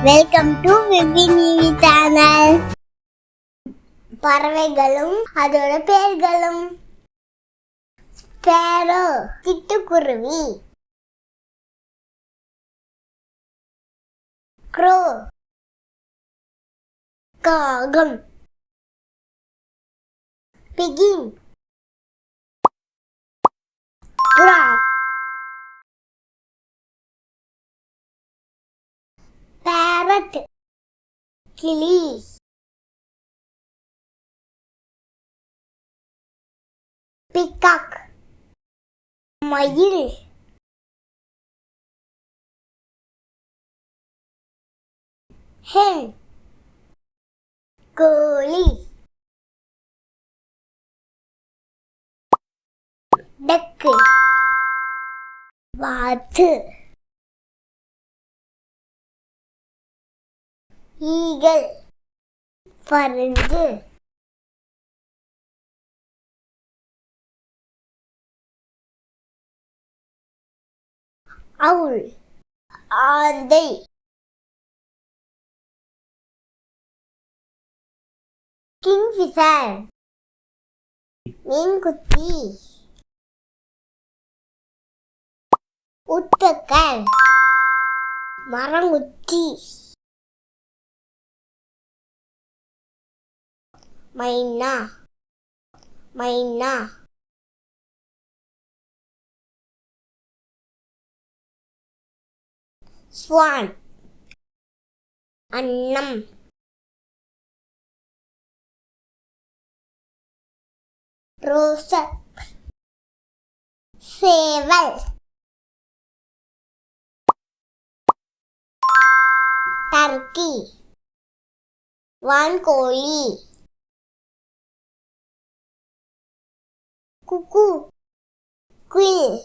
Welcome to VP Nivi channel. பறவைகளும் அதோட பெயர்களும். ஸ்பேரோ சிட்டுக்குருவி, க்ரோ காகம், பிகின் புறா, பேரட் கிளி, பிகாக் மயில், ஹென் கோழி, டக்கு வாத்து, ஈகிள் பருந்து, அவுல் ஆந்தை, கிங்ஃபிஷர் மீன்குத்தி, உட்பெக்கர் மரங்குத்தி, மைனா மைனா, ஸ்வான் அன்னம், ரோசட் சேவல், டர்கி வான்கோழி, குக்கு குயில்,